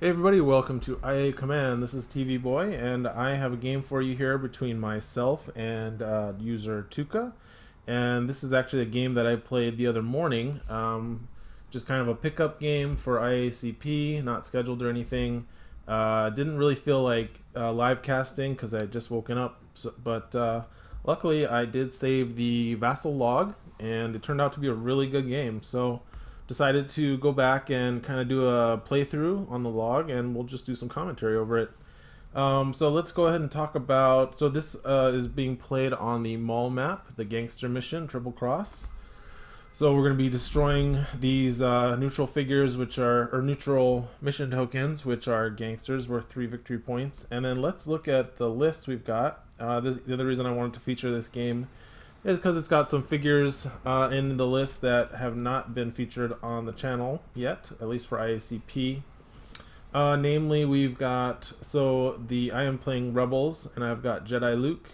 Hey everybody, welcome to IACommand. This is TV Boy, and I have a game for you here between myself and user Tuuka. And this is actually a game that I played the other morning. Just kind of a pickup game for IACP, not scheduled or anything. Didn't really feel like live casting because I had just woken up, but luckily I did save the Vassal log, and it turned out to be a really good game. So decided to go back and kind of do a playthrough on the log, and we'll just do some commentary over it. So let's go ahead and talk about. So this is being played on the mall map, the gangster mission, Triple Cross. So we're going to be destroying these neutral figures, or neutral mission tokens, which are gangsters worth 3 victory points. And then let's look at the list we've got. The other reason I wanted to feature this game is because it's got some figures in the list that have not been featured on the channel yet, at least for IACP. Namely, we've got, I am playing Rebels, and I've got Jedi Luke,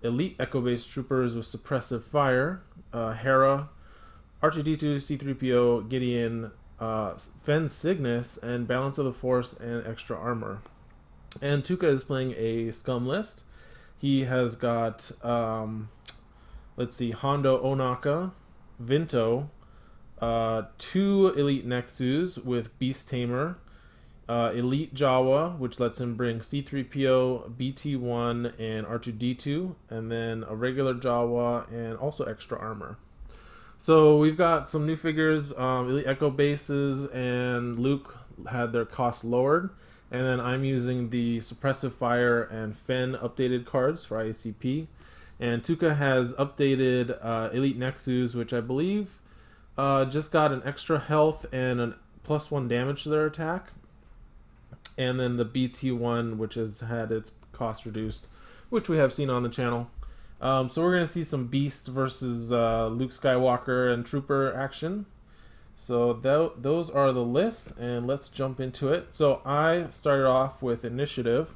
Elite Echo-based Troopers with Suppressive Fire, Hera, R2-D2, C-3PO, Gideon, Fenn Signis, and Balance of the Force and Extra Armor. And Tuuka is playing a Scum list. He has got Hondo Onaka, Vinto, 2 Elite Nexus with Beast Tamer, Elite Jawa, which lets him bring C-3PO, BT-1, and R2-D2, and then a regular Jawa and also extra armor. So we've got some new figures, Elite Echo bases, and Luke had their cost lowered. And then I'm using the Suppressive Fire and Fenn updated cards for IACP. And Tuuka has updated Elite Nexus, which I believe just got an extra health and a +1 damage to their attack. And then the BT-1, which has had its cost reduced, which we have seen on the channel. So we're going to see some Beast versus Luke Skywalker and Trooper action. So those are the lists, and let's jump into it. So I started off with Initiative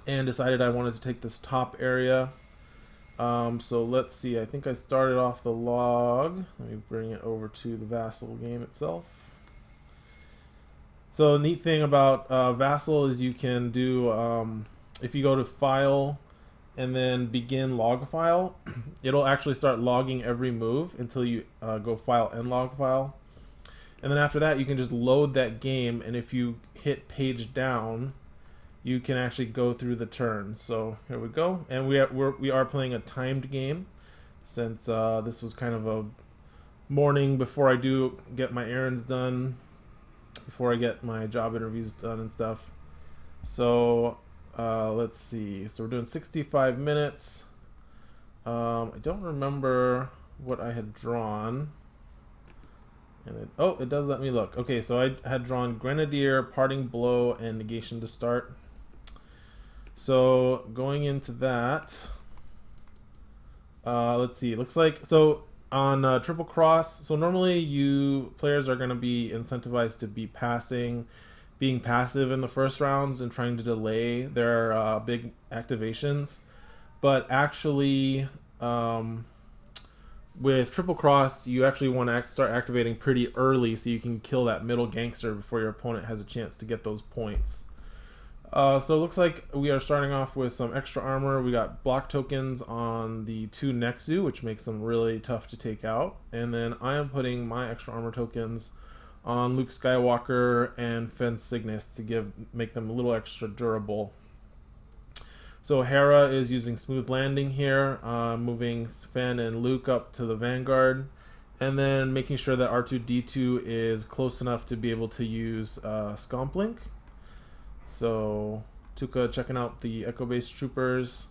and decided I wanted to take this top area. So let's see, I think I started off the log. Let me bring it over to the Vassal game itself. So a neat thing about Vassal is you can do, if you go to File and then Begin Log File, it'll actually start logging every move until you go File and Log File. And then after that, you can just load that game, and if you hit page down, you can actually go through the turns. So here we go, and we are playing a timed game, since this was kind of a morning before I do get my errands done, before I get my job interviews done and stuff. So let's see. So we're doing 65 minutes. I don't remember what I had drawn. And it does let me look. Okay, so I had drawn Grenadier, Parting Blow, and Negation to start. So going into that, let's see. Looks like on Triple Cross. So normally players are going to be incentivized to be being passive in the first rounds and trying to delay their big activations. But actually, with Triple Cross, you actually want to start activating pretty early so you can kill that middle gangster before your opponent has a chance to get those points. So it looks like we are starting off with some extra armor. We got block tokens on the 2 Nexu, which makes them really tough to take out. And then I am putting my extra armor tokens on Luke Skywalker and Fenn Signis to make them a little extra durable. So Hera is using Smooth Landing here, moving Fenn and Luke up to the Vanguard, and then making sure that R2-D2 is close enough to be able to use Scomp Link. So Tuuka checking out the Echo-based Troopers.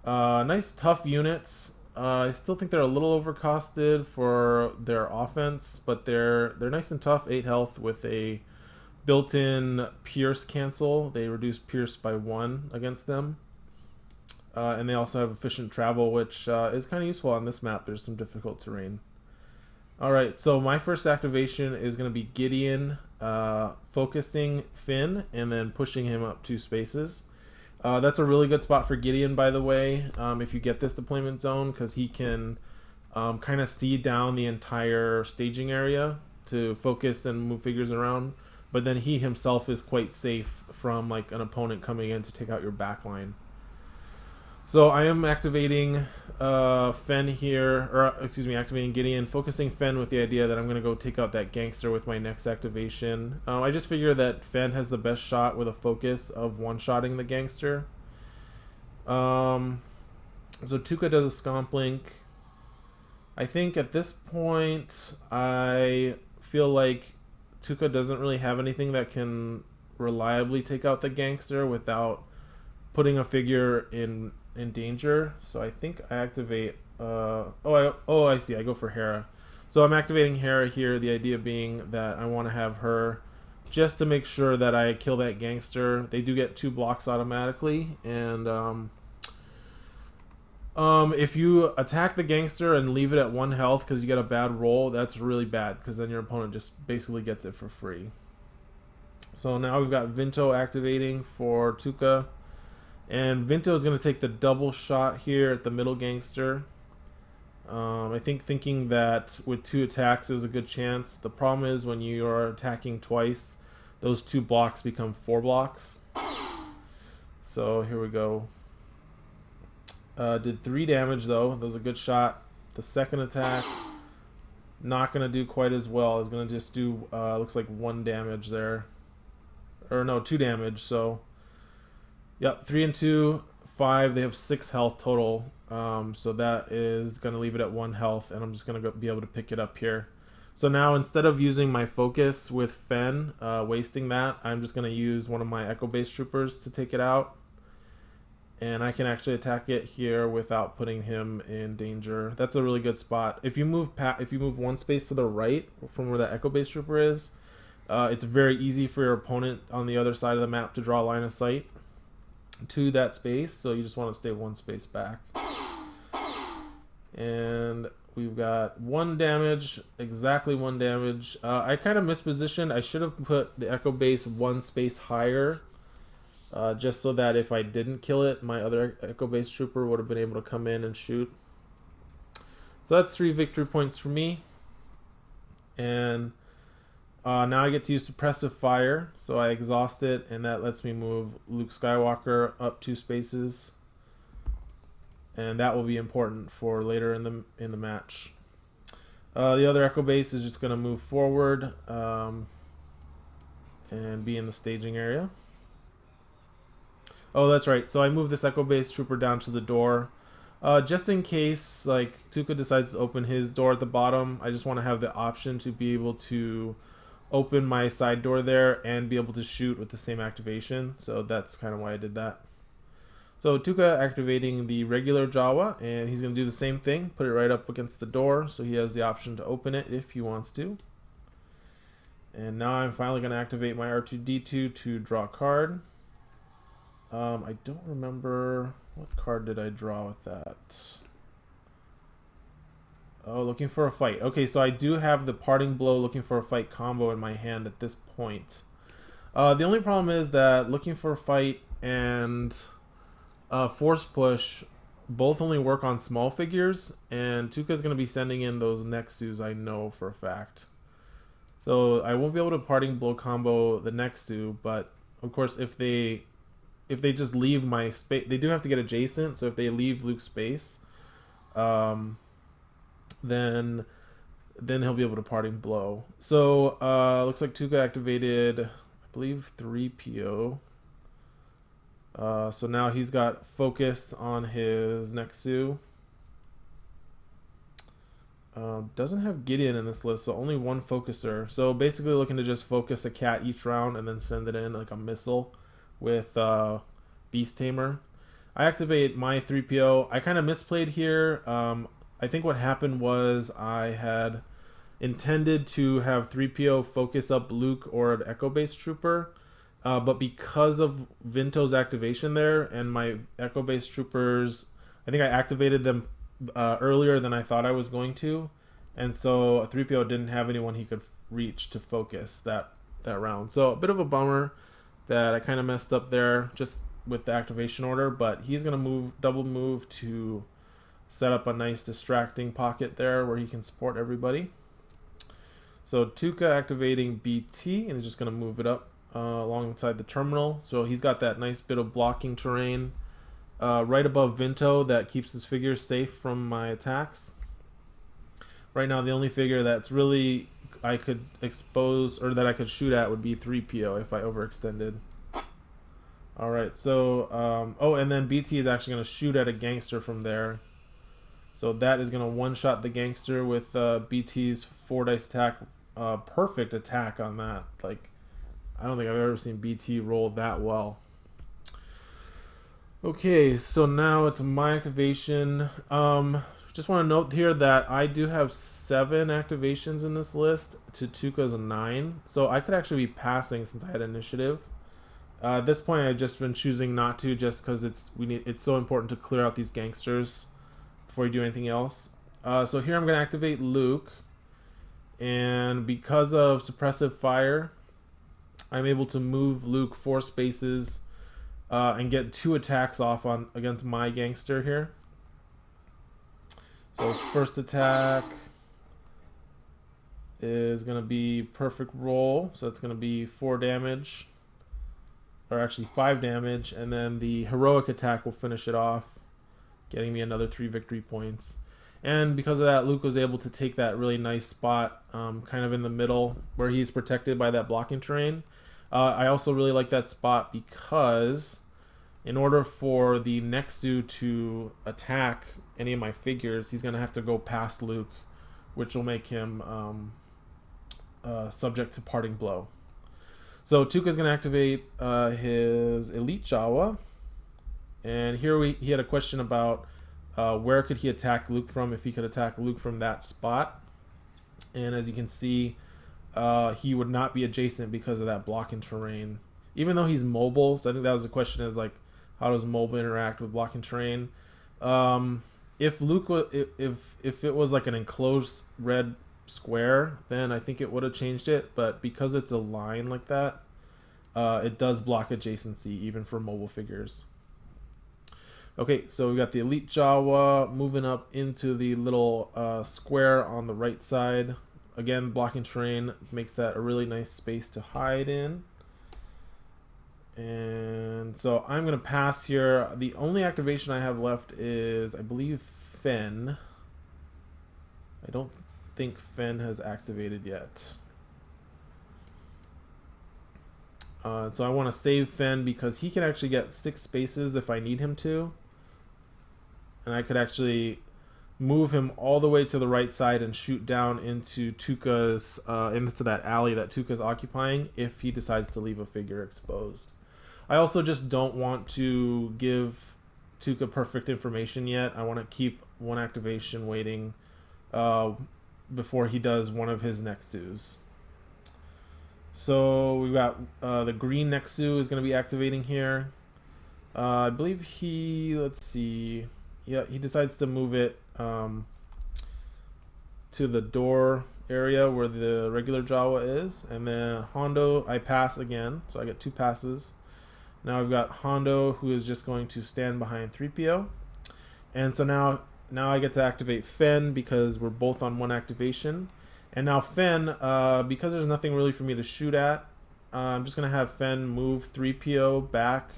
Nice tough units. I still think they're a little overcosted for their offense, but they're nice and tough. 8 health with a built-in Pierce cancel. They reduce Pierce by 1 against them. And they also have efficient travel, which is kind of useful on this map. There's some difficult terrain. Alright, so my first activation is going to be Gideon focusing Finn and then pushing him up 2 spaces. That's a really good spot for Gideon, by the way, if you get this deployment zone, because he can kind of see down the entire staging area to focus and move figures around. but then he himself is quite safe from like an opponent coming in to take out your backline. So I am activating Fenn here, or excuse me, activating Gideon, focusing Fenn with the idea that I'm going to go take out that gangster with my next activation. I just figure that Fenn has the best shot with a focus of one-shotting the gangster. So Tuuka does a Scomp Link. I think at this point, I feel like Tuuka doesn't really have anything that can reliably take out the gangster without putting a figure in danger. So I think I activate I see, I go for Hera. So I'm activating Hera here, the idea being that I want to have her just to make sure that I kill that gangster. They do get 2 blocks automatically, and if you attack the gangster and leave it at 1 health because you get a bad roll, that's really bad, because then your opponent just basically gets it for free. So now we've got Vinto activating for Tuuka. And Vinto is going to take the double shot here at the middle gangster. I think thinking that with 2 attacks there's a good chance. The problem is when you are attacking twice, those 2 blocks become 4 blocks. So here we go. Did 3 damage though. That was a good shot. The second attack, not going to do quite as well. It's going to just do, looks like 1 damage there. Or no, 2 damage, so... Yep, 3 and 2, 5. They have 6 health total. So that is going to leave it at 1 health, and I'm just going to be able to pick it up here. So now instead of using my focus with Fenn, wasting that, I'm just going to use one of my Echo Base Troopers to take it out. And I can actually attack it here without putting him in danger. That's a really good spot. If you move 1 space to the right from where that Echo Base Trooper is, it's very easy for your opponent on the other side of the map to draw line of sight to that space, so you just want to stay 1 space back. And we've got 1 damage, exactly 1 damage. I kind of mispositioned. I should have put the Echo Base 1 space higher, just so that if I didn't kill it, my other Echo Base Trooper would have been able to come in and shoot. So that's 3 victory points for me. And now I get to use Suppressive Fire, so I exhaust it, and that lets me move Luke Skywalker up 2 spaces, and that will be important for later in the match. The other Echo Base is just going to move forward and be in the staging area. Oh, that's right. So I moved this Echo Base Trooper down to the door, just in case like Tuuka decides to open his door at the bottom. I just want to have the option to be able to open my side door there and be able to shoot with the same activation. So that's kind of why I did that. So Tuuka activating the regular Jawa, and he's going to do the same thing, put it right up against the door so he has the option to open it if he wants to. And now I'm finally going to activate my R2-D2 to draw a card. I don't remember, what card did I draw with that? Oh, looking for a fight. Okay, so I do have the Parting Blow, Looking for a Fight combo in my hand at this point. The only problem is that Looking for a Fight and Force Push both only work on small figures, and Tuuka's going to be sending in those Nexus, I know for a fact. So I won't be able to Parting Blow combo the Nexu, but of course if they just leave my space, they do have to get adjacent, so if they leave Luke's space, then he'll be able to Parting Blow. So looks like Tuuka activated, I believe, 3 PO. So now he's got focus on his Nexu. Doesn't have Gideon in this list, so only 1 focuser. So basically looking to just focus a cat each round and then send it in like a missile with Beast Tamer. I activate my 3PO. I kind of misplayed here. I think what happened was I had intended to have 3PO focus up Luke or an Echo Base Trooper, but because of Vinto's activation there and my Echo Base Troopers, I think I activated them earlier than I thought I was going to, and so 3PO didn't have anyone he could reach to focus that round. So a bit of a bummer that I kind of messed up there just with the activation order, but he's going to double move to set up a nice distracting pocket there where he can support everybody. So Tuuka activating BT and is just going to move it up alongside the terminal. So he's got that nice bit of blocking terrain right above Vinto that keeps his figures safe from my attacks. Right now, the only figure that's really I could expose or that I could shoot at would be 3PO if I overextended. Alright, so, oh, and then BT is actually going to shoot at a gangster from there. So that is going to one-shot the gangster with BT's 4-dice attack. Perfect attack on that. Like, I don't think I've ever seen BT roll that well. Okay, so now it's my activation. Just want to note here that I do have 7 activations in this list to Tuuka's 9. So I could actually be passing since I had initiative. At this point, I've just been choosing not to, just because it's so important to clear out these gangsters before you do anything else. So here I'm going to activate Luke, and because of suppressive fire, I'm able to move Luke 4 spaces and get 2 attacks off against my gangster here. So first attack is going to be perfect roll, so it's going to be 4 damage. Or actually 5 damage, and then the heroic attack will finish it off, getting me another 3 victory points. And because of that, Luke was able to take that really nice spot kind of in the middle where he's protected by that blocking terrain. I also really like that spot because in order for the Nexu to attack any of my figures, he's going to have to go past Luke, which will make him subject to parting blow. So Tuuka's going to activate his Elite Jawa, and here he had a question about where could he attack Luke from, if he could attack Luke from that spot. And as you can see, he would not be adjacent because of that blocking terrain, even though he's mobile. So I think that was the question, is like, how does mobile interact with blocking terrain? If Luke if it was like an enclosed red square, then I think it would have changed it, but because it's a line like that, it does block adjacency even for mobile figures. Okay, so we got the Elite Jawa moving up into the little square on the right side. Again, blocking terrain makes that a really nice space to hide in. And so I'm going to pass here. The only activation I have left is, I believe, Fenn. I don't think Fenn has activated yet. So I want to save Fenn because he can actually get 6 spaces if I need him to. And I could actually move him all the way to the right side and shoot down into Tuuka's, into that alley that Tuuka's occupying if he decides to leave a figure exposed. I also just don't want to give Tuuka perfect information yet. I want to keep 1 activation waiting before he does one of his Nexus. So we've got the green Nexu is going to be activating here. I believe let's see. Yeah, he decides to move it to the door area where the regular Jawa is. And then Hondo, I pass again. So I get 2 passes. Now I've got Hondo, who is just going to stand behind 3PO. And so now I get to activate Fenn because we're both on 1 activation. And now Fenn, because there's nothing really for me to shoot at, I'm just going to have Fenn move 3PO back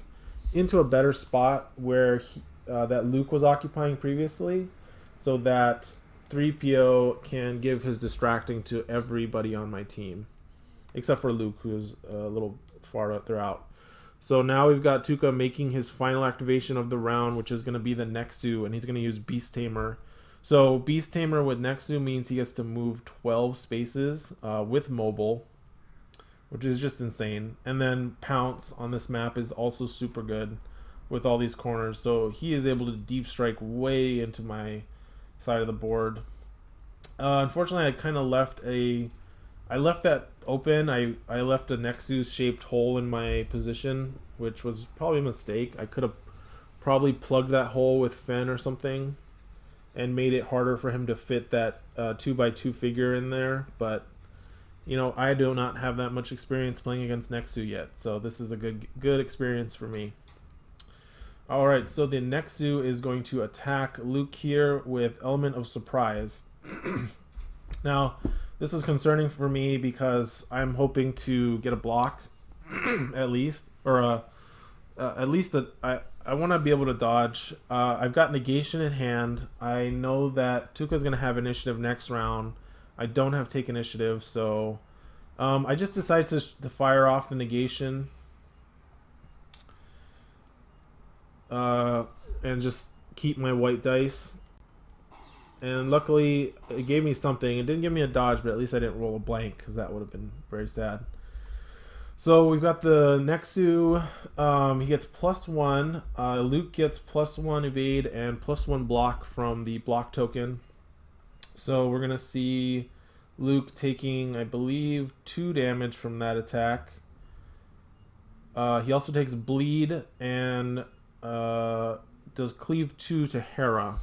into a better spot where that Luke was occupying previously, so that 3PO can give his distracting to everybody on my team, except for Luke, who's a little farther out. So now we've got Tuuka making his final activation of the round, which is going to be the Nexu, and he's going to use Beast Tamer. So Beast Tamer with Nexu means he gets to move 12 spaces with mobile, which is just insane. And then Pounce on this map is also super good with all these corners. So he is able to deep strike way into my side of the board. Unfortunately, I kind of left that open. I left a Nexus shaped hole in my position, which was probably a mistake. I could have probably plugged that hole with Fenn or something and made it harder for him to fit that 2x2 figure in there. But, you know, I do not have that much experience playing against Nexu yet, so this is a good experience for me. Alright, so the Nexu is going to attack Luke here with Element of Surprise. Now, This was concerning for me because I'm hoping to get a block at least, or at least I want to be able to dodge. I've got negation in hand. I know that Tuuka's going to have initiative next round. I don't have take initiative, so I just decided to fire off the negation and just keep my white dice. And luckily, it gave me something. It didn't give me a dodge, but at least I didn't roll a blank, because that would have been very sad. So we've got the Nexu. He gets +1. Luke gets +1 evade and +1 block from the block token. So we're going to see Luke taking, I believe, 2 damage from that attack. He also takes bleed and does cleave 2 to Hera.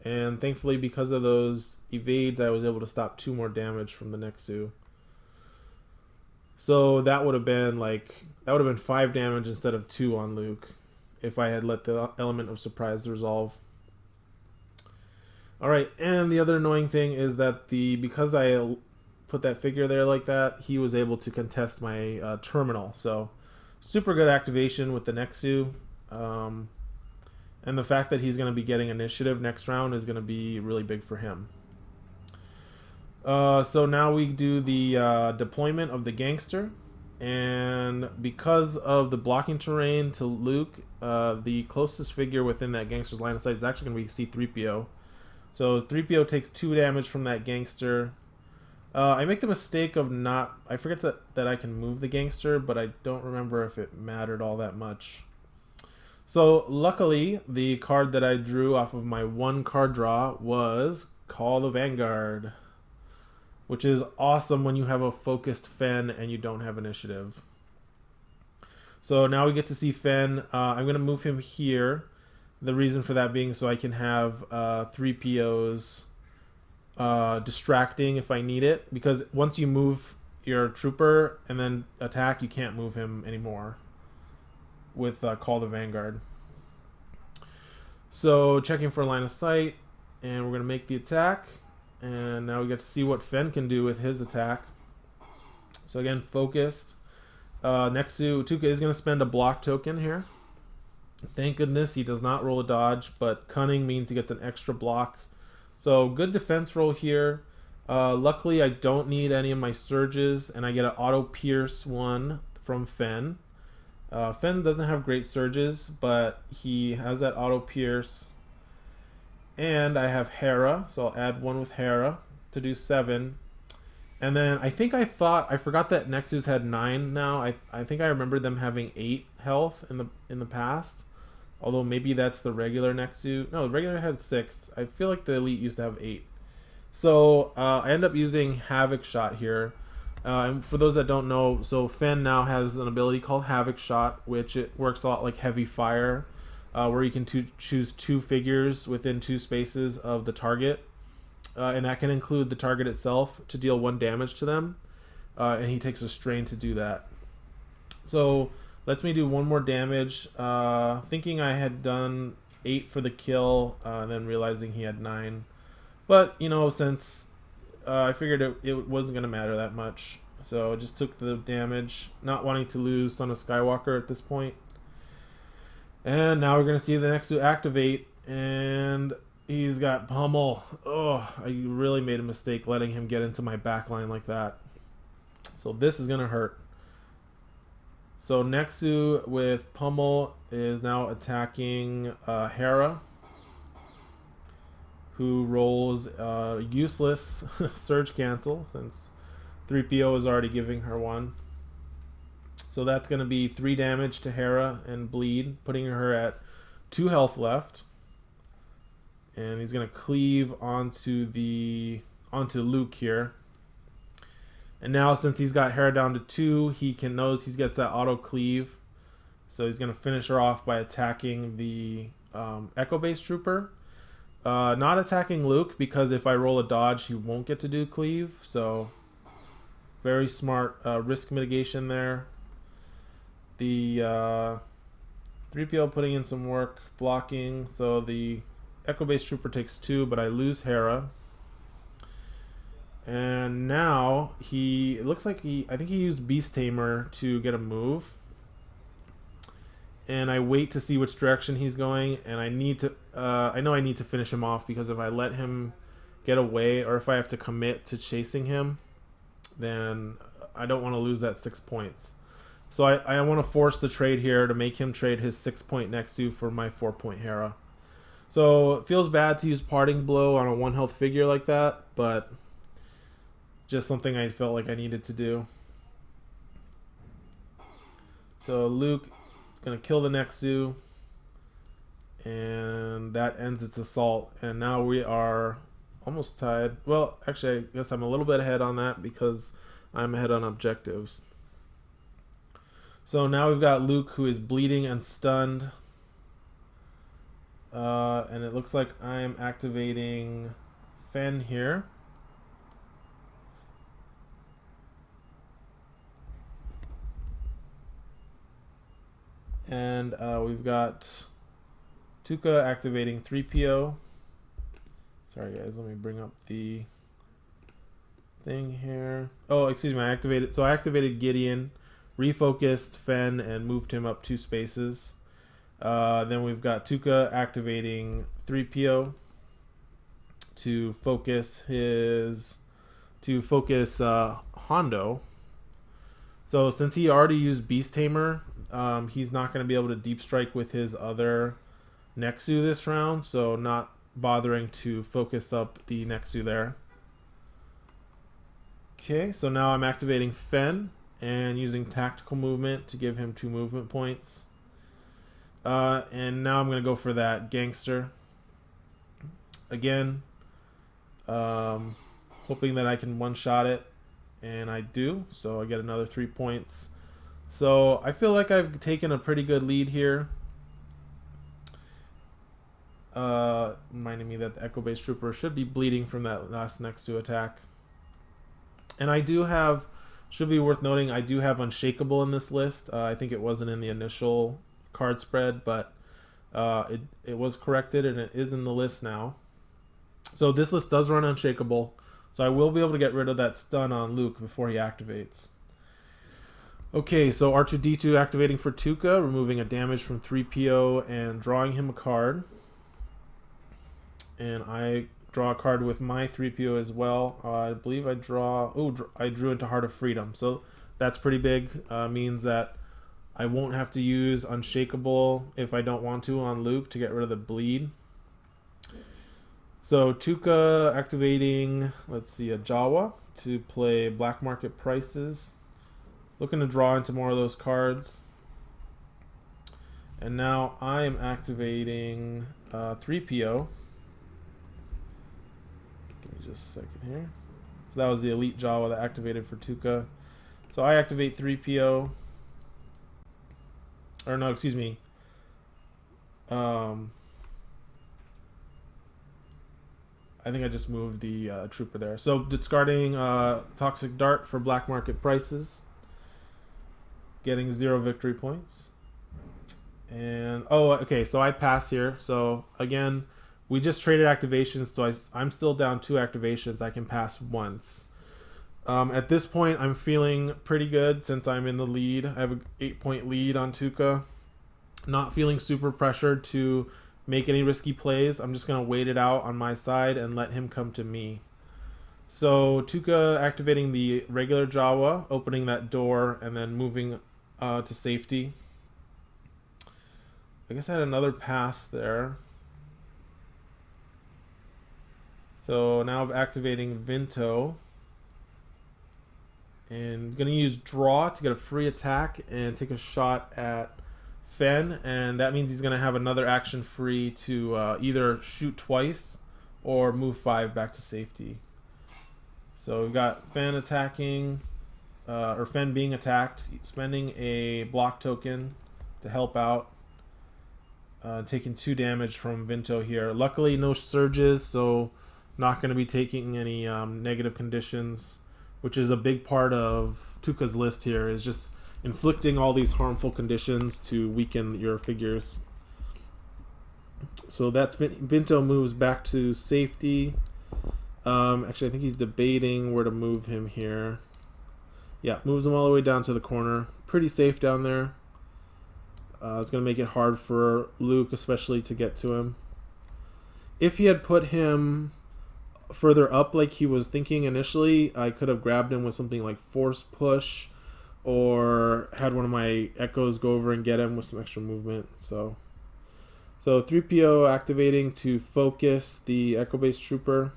And thankfully, because of those evades, I was able to stop 2 more damage from the Nexu. So that would have been 5 damage instead of 2 on Luke if I had let the element of surprise resolve. All right, and the other annoying thing is that because I put that figure there like that, he was able to contest my terminal. So super good activation with the Nexu. And the fact that he's going to be getting initiative next round is going to be really big for him. So now we do the deployment of the gangster. And because of the blocking terrain to Luke, the closest figure within that gangster's line of sight is actually going to be C-3PO. So 3PO takes 2 damage from that gangster. I make the mistake of I forget that I can move the gangster, but I don't remember if it mattered all that much. So luckily, the card that I drew off of my 1 card draw was Call the Vanguard, which is awesome when you have a focused Fenn and you don't have initiative. So now we get to see Fenn. I'm going to move him here. The reason for that being so I can have 3POs distracting if I need it. Because once you move your trooper and then attack, you can't move him anymore with Call the Vanguard. So checking for line of sight, and we're going to make the attack. And now we get to see what Fenn can do with his attack. So again, focused. Nexu, Tuuka is going to spend a block token here. Thank goodness he does not roll a dodge, but cunning means he gets an extra block. So good defense roll here. Luckily, I don't need any of my surges, and I get an auto pierce 1 from Fenn. Fenn doesn't have great surges, but he has that auto pierce. And I have Hera, so I'll add 1 with Hera to do 7. And then I forgot that Nexus had 9 now. I think I remember them having 8 health in the past. Although maybe that's the regular Nexus. No, the regular had 6. I feel like the Elite used to have 8. So I end up using Havoc Shot here. And for those that don't know, so Fenn now has an ability called Havoc Shot, which it works a lot like Heavy Fire, where you can choose 2 figures within 2 spaces of the target. And that can include the target itself to deal 1 damage to them. And he takes a strain to do that. So lets me do 1 more damage. Thinking I had done 8 for the kill, and then realizing he had 9. But, you know, since I figured it wasn't going to matter that much. So I just took the damage, not wanting to lose Son of Skywalker at this point. And now we're going to see the Nexu activate, and he's got pummel. Oh, I really made a mistake letting him get into my backline like that. So this is going to hurt. So Nexu with pummel is now attacking Hera, who rolls useless surge cancel since 3PO is already giving her 1. So that's going to be 3 damage to Hera and bleed, putting her at 2 health left. And he's going to cleave onto Luke here. And now since he's got Hera down to 2, he knows he gets that auto cleave. So he's going to finish her off by attacking the Echo Base Trooper. Not attacking Luke, because if I roll a dodge, he won't get to do cleave. So very smart risk mitigation there. The 3PO putting in some work blocking. So the Echo Base Trooper takes 2, but I lose Hera. And now it looks like I think he used Beast Tamer to get a move. And I wait to see which direction he's going, and I know I need to finish him off, because if I let him get away, or if I have to commit to chasing him, then I don't want to lose that 6 points. So I want to force the trade here to make him trade his 6-point Nexu for my 4-point Hera. So it feels bad to use Parting Blow on a 1 health figure like that, but just something I felt like I needed to do. So Luke is going to kill the Nexu, and that ends its assault. And now we are almost tied. Well, actually, I guess I'm a little bit ahead on that because I'm ahead on objectives. So now we've got Luke, who is bleeding and stunned. And it looks like I'm activating Fenn here. And we've got Tuuka activating 3PO. Sorry guys, let me bring up the thing here. Oh, excuse me, I activated Gideon, refocused Fenn, and moved him up 2 spaces. Then we've got Tuuka activating 3PO to focus Hondo. So since he already used Beast Tamer, he's not going to be able to deep strike with his other Nexu this round, so not bothering to focus up the Nexu there. Okay, so now I'm activating Fenn and using tactical movement to give him 2 movement points. And now I'm going to go for that Gangster. Again, hoping that I can one-shot it, and I do, so I get another 3 points. So I feel like I've taken a pretty good lead here. Reminding me that the Echo Base Trooper should be bleeding from that last Nexu attack. And I do have, should be worth noting, I do have Unshakable in this list. I think it wasn't in the initial card spread, but it was corrected and it is in the list now. So this list does run Unshakable, so I will be able to get rid of that stun on Luke before he activates. Okay, so R2-D2 activating for Tuuka, removing a damage from 3PO and drawing him a card. And I draw a card with my 3PO as well. I believe I drew into Heart of Freedom. So that's pretty big. Means that I won't have to use Unshakable if I don't want to on Luke to get rid of the bleed. So Tuuka activating, let's see, a Jawa to play Black Market Prices. Looking to draw into more of those cards. And now I am activating 3PO. Give me just a second here. So that was the Elite Jawa that activated for Tuuka. So I activate 3PO. Or no, excuse me. I think I just moved the trooper there. So discarding Toxic Dart for Black Market Prices. Getting 0 victory points. And, oh, okay, so I pass here. So, again, we just traded activations, so I'm still down 2 activations. I can pass once. At this point, I'm feeling pretty good since I'm in the lead. I have an 8-point lead on Tuuka. Not feeling super pressured to make any risky plays. I'm just going to wait it out on my side and let him come to me. So Tuuka activating the regular Jawa, opening that door, and then moving to safety. I guess I had another pass there. So now I'm activating Vinto. And going to use Draw to get a free attack and take a shot at Fenn. And that means he's going to have another action free to either shoot twice or move 5 back to safety. So we've got Fenn attacking, or Fenn being attacked, spending a block token to help out. Taking 2 damage from Vinto here. Luckily, no surges, so not going to be taking any negative conditions, which is a big part of Tuuka's list here, is just inflicting all these harmful conditions to weaken your figures. So that's Vinto moves back to safety. Actually, I think he's debating where to move him here. Yeah, moves him all the way down to the corner. Pretty safe down there. It's going to make it hard for Luke, especially to get to him. If he had put him further up like he was thinking initially, I could have grabbed him with something like Force Push, or had one of my Echoes go over and get him with some extra movement. So 3PO activating to focus the Echo Base Trooper.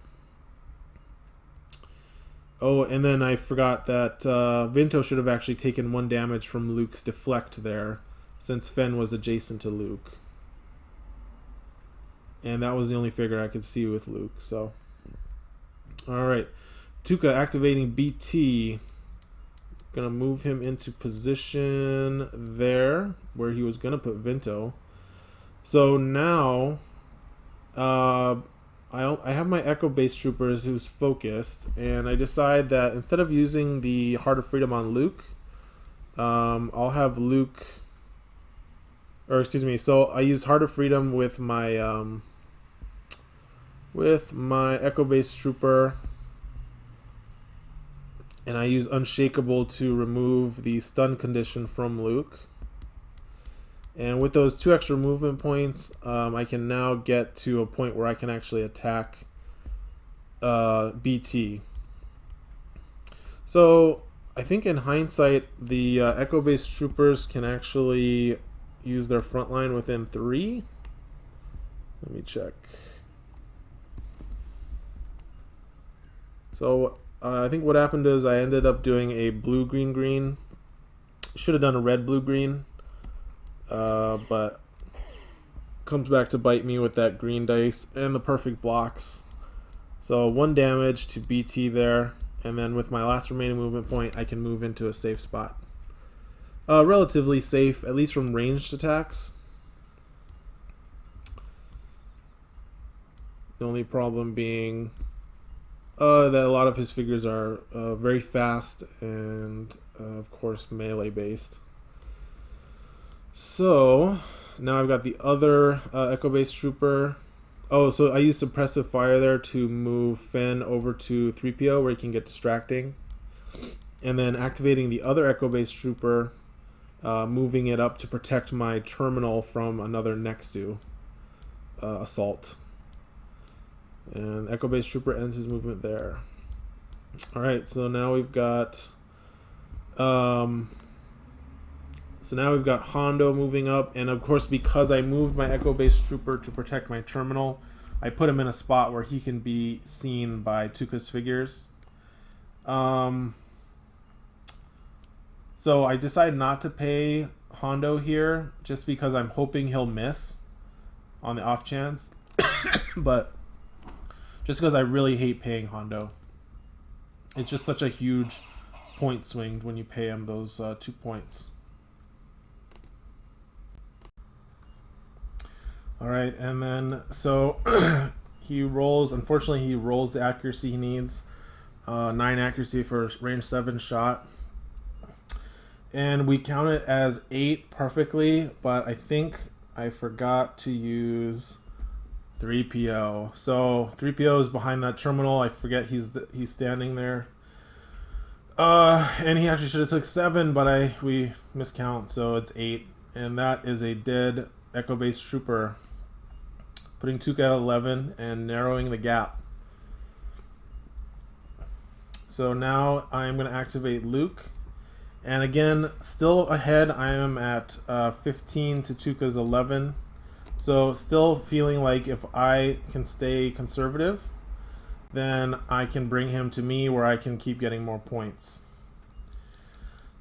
Oh, and then I forgot that Vinto should have actually taken 1 damage from Luke's deflect there, since Fenn was adjacent to Luke. And that was the only figure I could see with Luke, so. Alright. Tuuka activating BT. Gonna move him into position there, where he was gonna put Vinto. So now, I have my Echo Base Troopers who's focused, and I decide that instead of using the Heart of Freedom on Luke, I'll have Luke, or excuse me, so I use Heart of Freedom with my Echo Base Trooper, and I use Unshakable to remove the stun condition from Luke. And with those 2 extra movement points, I can now get to a point where I can actually attack BT. So I think in hindsight, the Echo Base Troopers can actually use their front line within 3. Let me check. So I think what happened is I ended up doing a blue-green-green. Should have done a red-blue-green. But comes back to bite me with that green dice and the perfect blocks. So 1 damage to BT there, and then with my last remaining movement point, I can move into a safe spot. Relatively safe, at least from ranged attacks. The only problem being that a lot of his figures are very fast and, of course, melee based. So now I've got the other Echo Base Trooper. Oh, so I use Suppressive Fire there to move Fenn over to 3PO where he can get distracting. And then activating the other Echo Base Trooper, moving it up to protect my terminal from another Nexu assault. And Echo Base Trooper ends his movement there. Alright, so now we've got Hondo moving up, and of course because I moved my Echo Base Trooper to protect my terminal, I put him in a spot where he can be seen by Tuuka's figures. So I decided not to pay Hondo here, just because I'm hoping he'll miss on the off chance. But just because I really hate paying Hondo. It's just such a huge point swing when you pay him those 2 points. Alright, and then, so he rolls, unfortunately he rolls the accuracy he needs. 9 accuracy for range 7 shot. And we count it as 8 perfectly, but I think I forgot to use 3PO. So 3PO is behind that terminal. I forget he's standing there. And he actually should have took 7, but we miscount, so it's 8. And that is a dead Echo Base Trooper, putting Tuuka at 11 and narrowing the gap. So now I'm going to activate Luke. And again, still ahead. I am at 15 to Tuuka's 11. So still feeling like if I can stay conservative, then I can bring him to me where I can keep getting more points.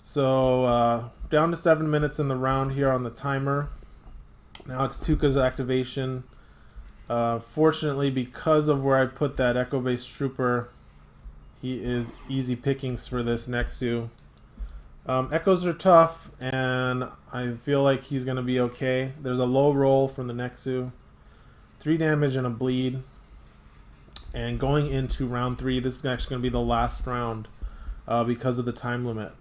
So down to 7 minutes in the round here on the timer. Now it's Tuuka's activation. Fortunately, because of where I put that Echo Base Trooper, he is easy pickings for this Nexu. Echoes are tough, and I feel like he's going to be okay. There's a low roll from the Nexu. 3 damage and a bleed. And going into round 3, this is actually going to be the last round because of the time limit.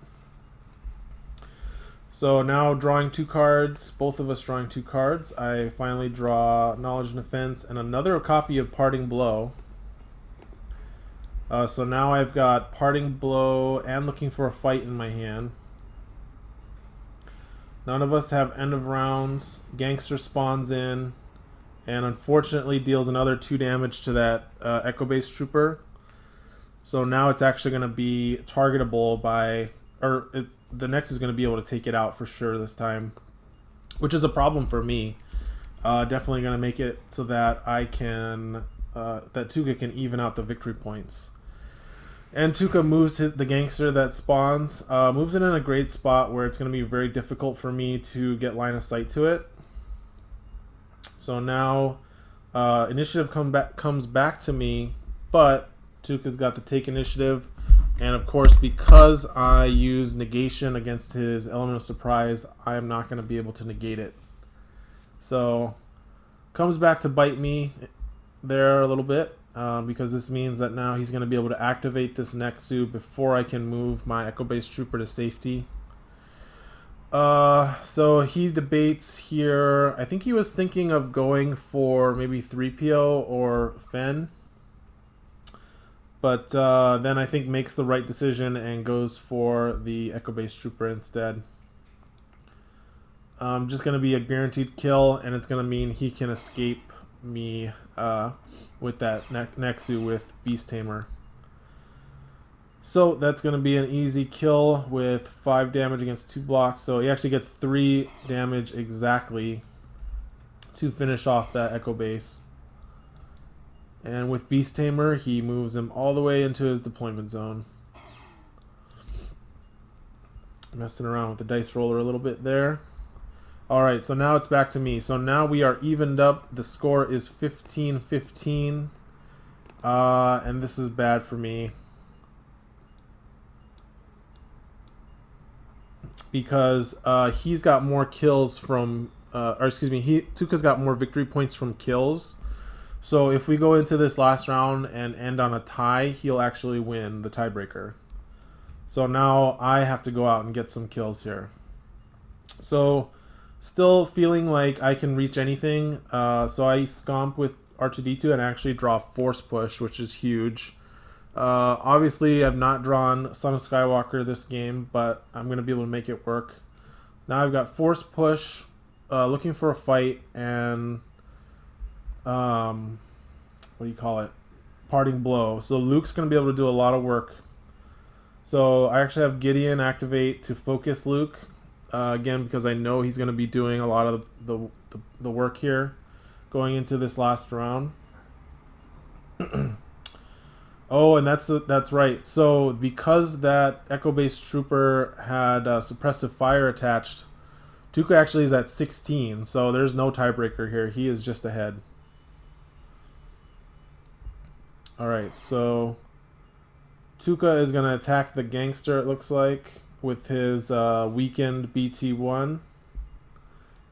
So now drawing 2 cards, both of us drawing 2 cards. I finally draw Knowledge and Defense and another copy of Parting Blow. So now I've got Parting Blow and Looking for a Fight in my hand. None of us have end of rounds. Gangster spawns in and unfortunately deals another 2 damage to that Echo Base Trooper. So now it's actually going to be targetable by, the Nexu is going to be able to take it out for sure this time, which is a problem for me. Definitely going to make it so that I can, that Tuuka can even out the victory points. And Tuuka moves the gangster that spawns, moves it in a great spot where it's going to be very difficult for me to get line of sight to it. So now initiative comes back to me, but Tuuka's got the take initiative. And of course, because I use negation against his element of surprise, I am not going to be able to negate it. So comes back to bite me there a little bit. Because this means that now he's going to be able to activate this Nexu before I can move my Echo Base Trooper to safety. So he debates here. I think he was thinking of going for maybe 3PO or Fenn. But then I think makes the right decision and goes for the Echo Base Trooper instead. Just going to be a guaranteed kill, and it's going to mean he can escape me with that Nexu with Beast Tamer. So that's going to be an easy kill with 5 damage against 2 blocks. So he actually gets 3 damage exactly to finish off that Echo Base. And with Beast Tamer, he moves him all the way into his deployment zone. Messing around with the dice roller a little bit there. Alright, so now it's back to me. So now we are evened up. The score is 15-15. And this is bad for me. Because he's got more kills from... Tuuka's got more victory points from kills. So if we go into this last round and end on a tie, he'll actually win the tiebreaker. So now I have to go out and get some kills here. So... still feeling like I can reach anything, so I scomp with R2-D2 and actually draw Force Push, which is huge. Obviously, I've not drawn Son of Skywalker this game, but I'm going to be able to make it work. Now I've got Force Push, Looking for a Fight, and what do you call it? Parting Blow. So Luke's going to be able to do a lot of work. So I actually have Gideon activate to focus Luke. Again, because I know he's going to be doing a lot of the work here going into this last round. Oh, and that's right. So because that Echo Base Trooper had suppressive fire attached, Tuuka actually is at 16, so there's no tiebreaker here. He is just ahead. Alright, so Tuuka is going to attack the gangster, it looks like, with his weakened BT-1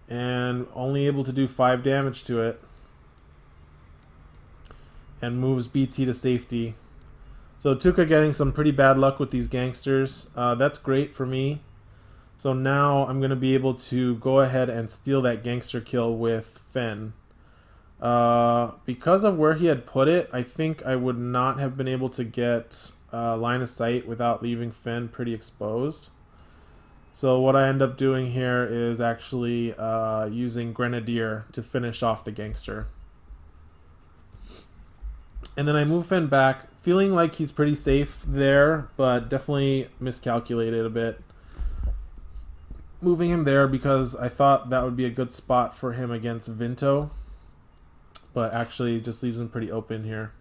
and only able to do 5 damage to it, and moves BT to safety. So Tuuka getting some pretty bad luck with these gangsters. That's great for me. So now I'm going to be able to go ahead and steal that gangster kill with Fenn. Because of where he had put it, I think I would not have been able to get line of sight without leaving Fenn pretty exposed. So what I end up doing here is actually using Grenadier to finish off the gangster. And then I move Fenn back, feeling like he's pretty safe there, but definitely miscalculated a bit. Moving him there because I thought that would be a good spot for him against Vinto, but actually just leaves him pretty open here.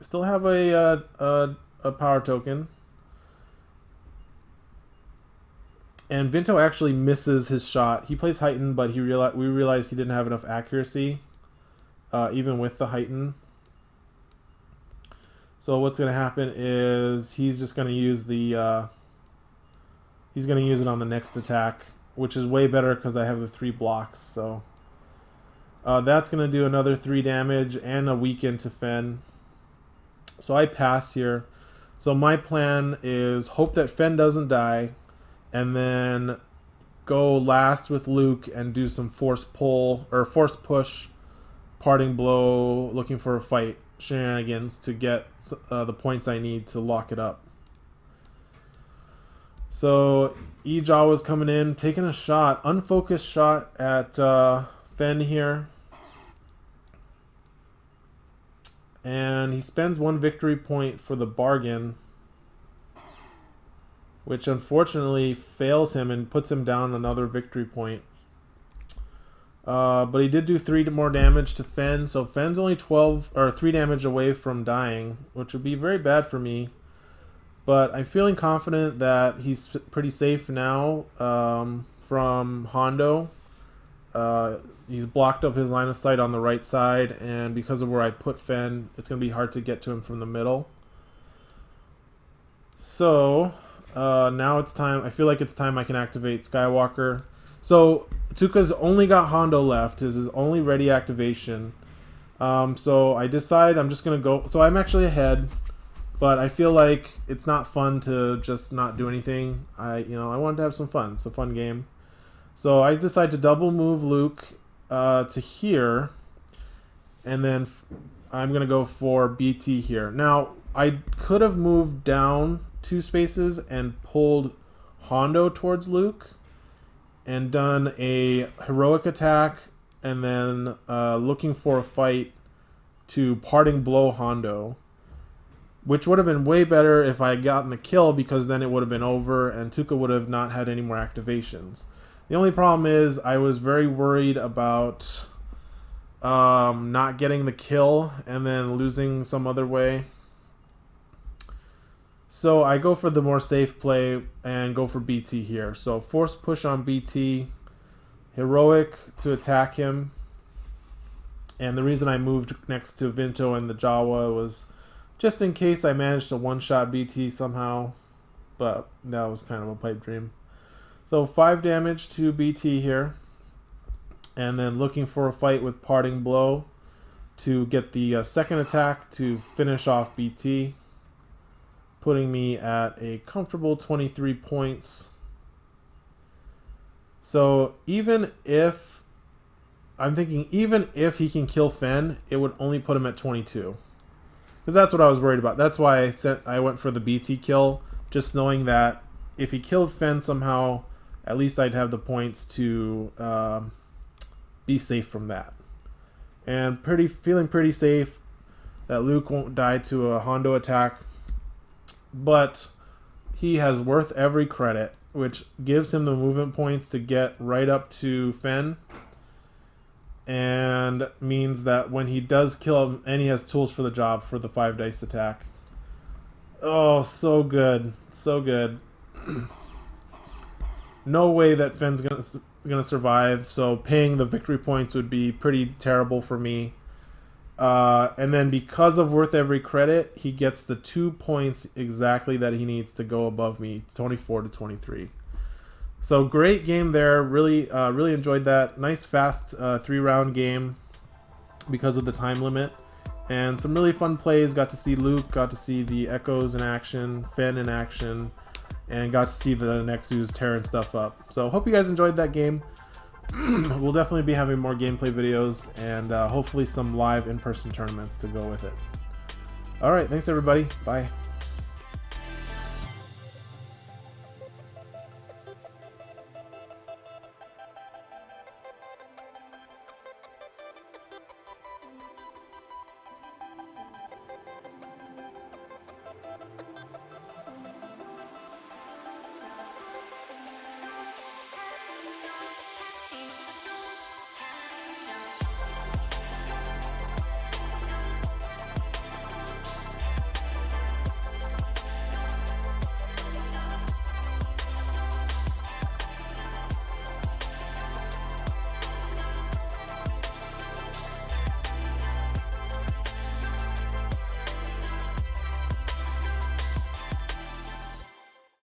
Still have a power token. And Vinto actually misses his shot. He plays Heighten, but we realized he didn't have enough accuracy, even with the Heighten. So what's going to happen is he's just going to use the... he's going to use it on the next attack, which is way better because I have the 3 blocks. So that's going to do another 3 damage and a weaken to Fenn. So I pass here. So my plan is hope that Fenn doesn't die, and then go last with Luke and do some force pull or force push parting blow, looking for a fight shenanigans to get the points I need to lock it up. So Jawa's coming in, taking a shot, unfocused shot at Fenn here. And he spends 1 victory point for the bargain, which unfortunately fails him and puts him down another victory point. But he did do 3 more damage to Fenn, so Fenn's only 3 damage away from dying, which would be very bad for me. But I'm feeling confident that he's pretty safe now from Hondo. He's blocked up his line of sight on the right side, and because of where I put Fenn, it's going to be hard to get to him from the middle. So now it's time. I feel like it's time I can activate Skywalker. So Tuuka's only got Hondo left. This is his only ready activation. So I decide I'm just going to go. So I'm actually ahead, but I feel like it's not fun to just not do anything. I wanted to have some fun. It's a fun game. So I decide to double move Luke to here, and then I'm going to go for BT here. Now, I could have moved down 2 spaces and pulled Hondo towards Luke and done a heroic attack and then looking for a fight to parting blow Hondo, which would have been way better if I had gotten the kill, because then it would have been over and Tuuka would have not had any more activations. The only problem is I was very worried about not getting the kill and then losing some other way. So I go for the more safe play and go for BT here. So force push on BT, heroic to attack him. And the reason I moved next to Vinto and the Jawa was just in case I managed to one-shot BT somehow. But that was kind of a pipe dream. So 5 damage to BT here. And then looking for a fight with parting blow to get the second attack to finish off BT, putting me at a comfortable 23 points. So even if he can kill Fenn, it would only put him at 22, because that's what I was worried about. That's why I went for the BT kill, just knowing that if he killed Fenn somehow, at least I'd have the points to be safe from that. And feeling pretty safe that Luke won't die to a Hondo attack. But he has worth every credit, which gives him the movement points to get right up to Fenn. And means that when he does kill him, and he has tools for the job for the 5 dice attack. Oh, so good. So good. No way that Fenn's gonna survive, so paying the victory points would be pretty terrible for me. And then because of worth every credit, he gets the 2 points exactly that he needs to go above me, 24 to 23. So great game there. Really enjoyed that. Nice fast 3-round game because of the time limit. And some really fun plays. Got to see Luke, got to see the Echoes in action, Fenn in action, and got to see the Nexus tearing stuff up. So hope you guys enjoyed that game. We'll definitely be having more gameplay videos and hopefully some live in-person tournaments to go with it. Alright, thanks everybody. Bye.